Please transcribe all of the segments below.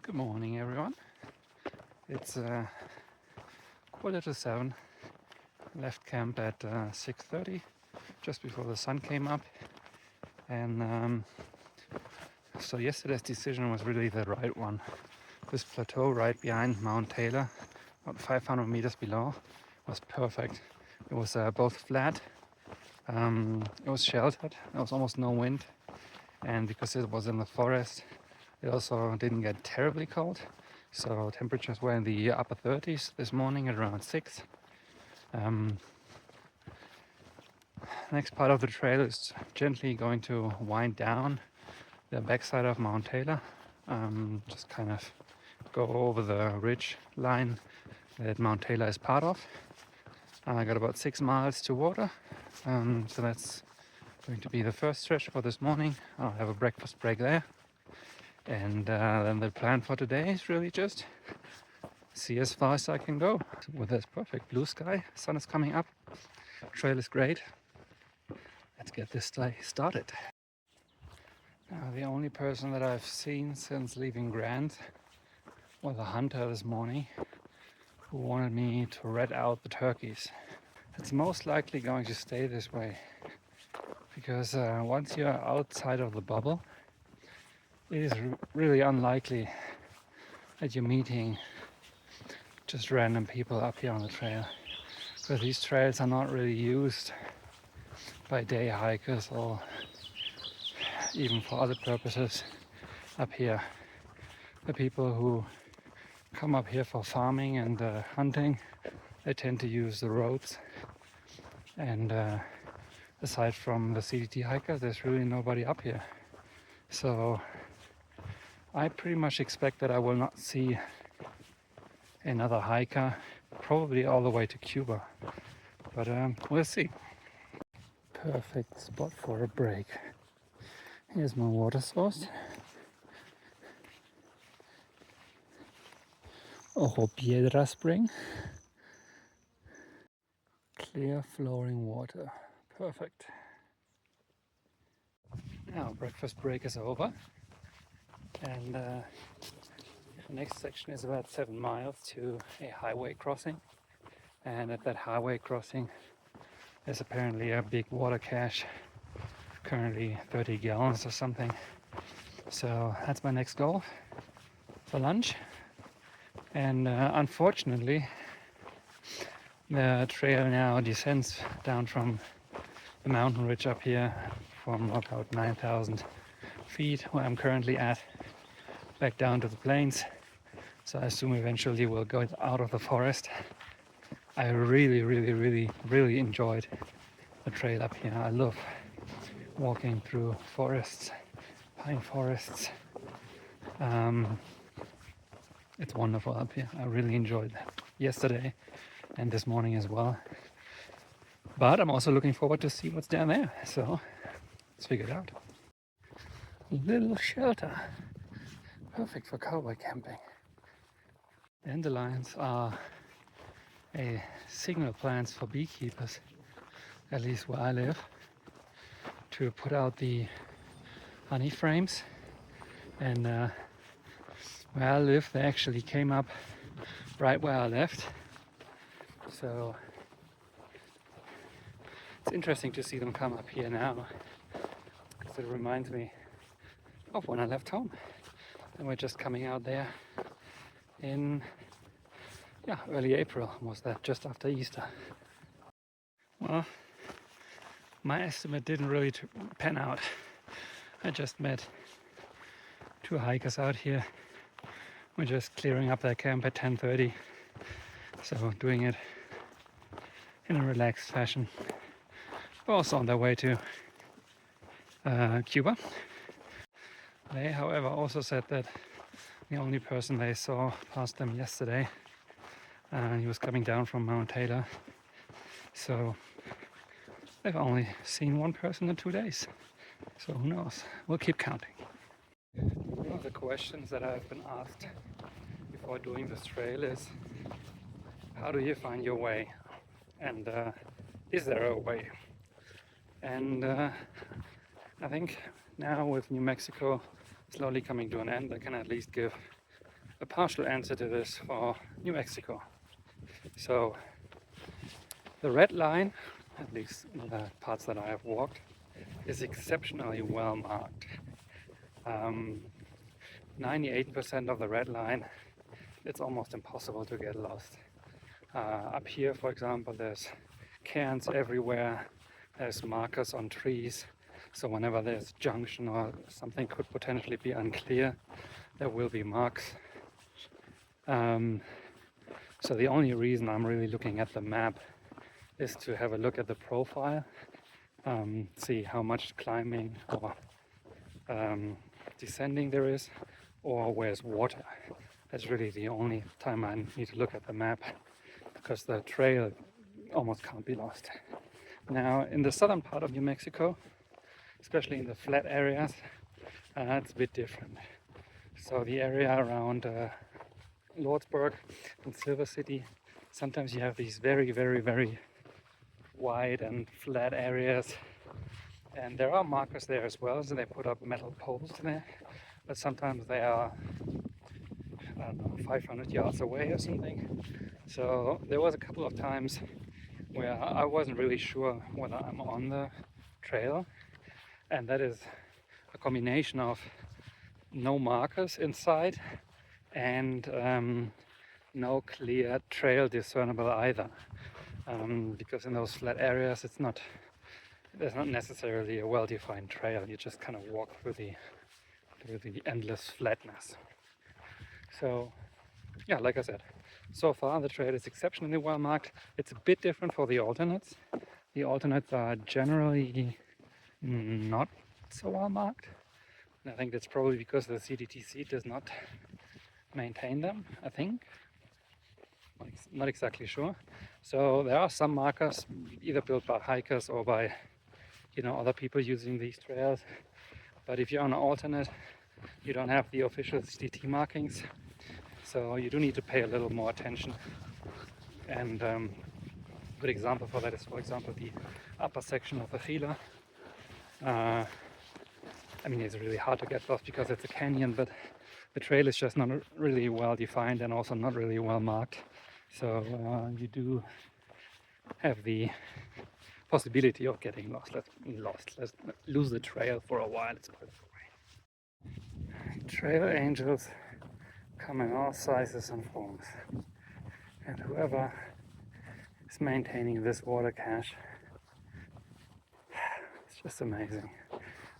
Good morning, everyone. It's 6:45. Left camp at 6:30, just before the sun came up. And so yesterday's decision was really the right one. This plateau right behind Mount Taylor, about 500 meters below, was perfect. It was both flat, it was sheltered, there was almost no wind, and because it was in the forest, it also didn't get terribly cold. So temperatures were in the upper 30s this morning at around 6. Next part of the trail is gently going to wind down the backside of Mount Taylor, just kind of go over the ridge line that Mount Taylor is part of. I got about 6 miles to water, so that's going to be the first stretch for this morning. I'll have a breakfast break there, and then the plan for today is really just see as far as I can go. With this perfect blue sky, sun is coming up, trail is great. Let's get this day started. Now, the only person that I've seen since leaving Grant was a hunter this morning who wanted me to rat out the turkeys. It's most likely going to stay this way because once you're outside of the bubble, it is really unlikely that you're meeting just random people up here on the trail, because these trails are not really used by day hikers or even for other purposes up here. The people who come up here for farming and hunting, they tend to use the roads, and aside from the CDT hikers, there's really nobody up here. So I pretty much expect that I will not see another hiker, probably all the way to Cuba, but we'll see. Perfect spot for a break. Here's my water source. Ojo Piedra Spring. Clear flowing water. Perfect. Now breakfast break is over, and the next section is about 7 miles to a highway crossing, and at that highway crossing there's apparently a big water cache, currently 30 gallons or something. So that's my next goal for lunch. And unfortunately the trail now descends down from the mountain ridge up here from about 9,000 feet where I'm currently at, back down to the plains. So I assume eventually we'll go out of the forest. I really enjoyed the trail up here. I love walking through forests, pine forests. It's wonderful up here. I really enjoyed that yesterday and this morning as well. But I'm also looking forward to see what's down there. So let's figure it out. Little shelter, perfect for cowboy camping. Dandelions are a signal plants for beekeepers, at least where I live, to put out the honey frames. And where I live, they actually came up right where I left. So it's interesting to see them come up here now, because it reminds me of when I left home. And we're just coming out there in early April. Was that just after Easter? Well, my estimate didn't really pan out. I just met 2 hikers out here. We're just clearing up their camp at 10:30, so doing it in a relaxed fashion. We're also on their way to Cuba. They, however, also said that the only person they saw passed them yesterday, and he was coming down from Mount Taylor. So they've only seen one person in 2 days. So who knows? We'll keep counting. One of the questions that I've been asked before doing this trail is, how do you find your way? And is there a way? And I think now with New Mexico slowly coming to an end, I can at least give a partial answer to this for New Mexico. So the red line, at least in the parts that I have walked, is exceptionally well marked. 98% of the red line, it's almost impossible to get lost. Up here, for example, there's cairns everywhere, there's markers on trees, so whenever there's a junction or something could potentially be unclear, there will be marks. So the only reason I'm really looking at the map is to have a look at the profile, see how much climbing or descending there is, or where's water. That's really the only time I need to look at the map, because the trail almost can't be lost. Now, in the southern part of New Mexico, especially in the flat areas, it's a bit different. So the area around Lordsburg and Silver City, sometimes you have these very, very, very wide and flat areas, and there are markers there as well, so they put up metal poles there, but sometimes they are, I don't know, 500 yards away or something. So there was a couple of times where I wasn't really sure whether I'm on the trail, and that is a combination of no markers inside and no clear trail discernible either, because in those flat areas there's not necessarily a well-defined trail. You just kind of walk through the endless flatness. So yeah, like I said, so far the trail is exceptionally well marked. It's a bit different for the alternates. The alternates are generally not so well marked, and I think that's probably because the CDT does not maintain them, I think. Not exactly sure. So there are some markers either built by hikers or by other people using these trails, but if you're on an alternate, you don't have the official CDT markings, so you do need to pay a little more attention. And a good example for that is, for example, the upper section of the Gila. I mean, it's really hard to get lost because it's a canyon, but the trail is just not really well defined and also not really well marked. So you do have the possibility of getting lost. Let's lose the trail for a while. Let's put it away. Trail angels come in all sizes and forms, and whoever is maintaining this water cache, it's just amazing.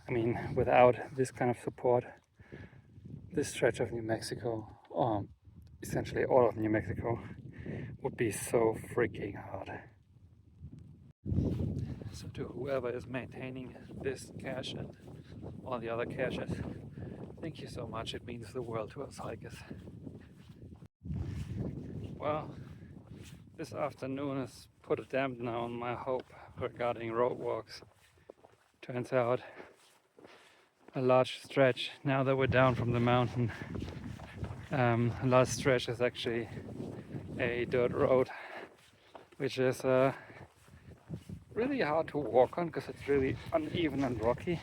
I mean, without this kind of support, this stretch of New Mexico, or essentially all of New Mexico, would be so freaking hard. So to whoever is maintaining this cache and all the other caches, thank you so much. It means the world to us hikers. Well, this afternoon has put a dampener on my hope regarding road walks. Turns out a large stretch, now that we're down from the mountain, a large stretch is actually a dirt road, which is really hard to walk on because it's really uneven and rocky.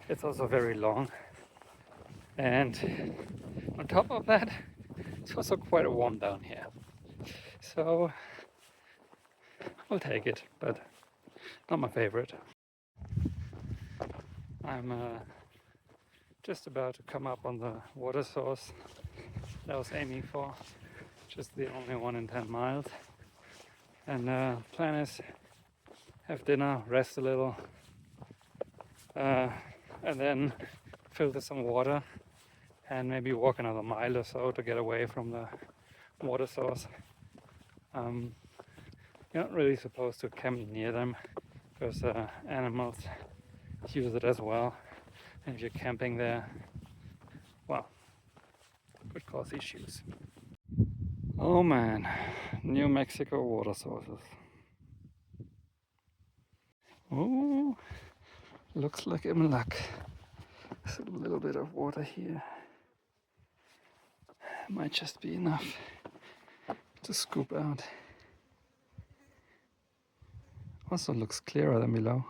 It's also very long, and on top of that, it's also quite warm down here. So I'll take it, but not my favorite. I'm just about to come up on the water source that I was aiming for, just the only one in 10 miles. And plan is have dinner, rest a little, and then filter some water and maybe walk another mile or so to get away from the water source. You're not really supposed to camp near them because animals use it as well, and if you're camping there, well, it could cause issues. Oh man, New Mexico water sources. Oh, looks like I'm in luck. There's a little bit of water here. Might just be enough to scoop out. Also looks clearer than below.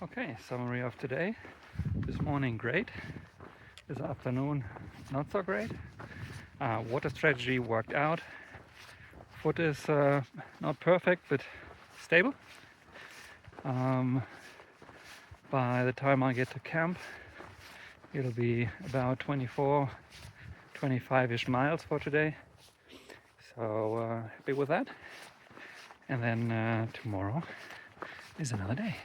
Okay, summary of today. This morning great. This afternoon, not so great. Water strategy worked out. Foot is not perfect, but stable. By the time I get to camp, it'll be about 24, 25-ish miles for today. So happy with that. And then tomorrow is another day.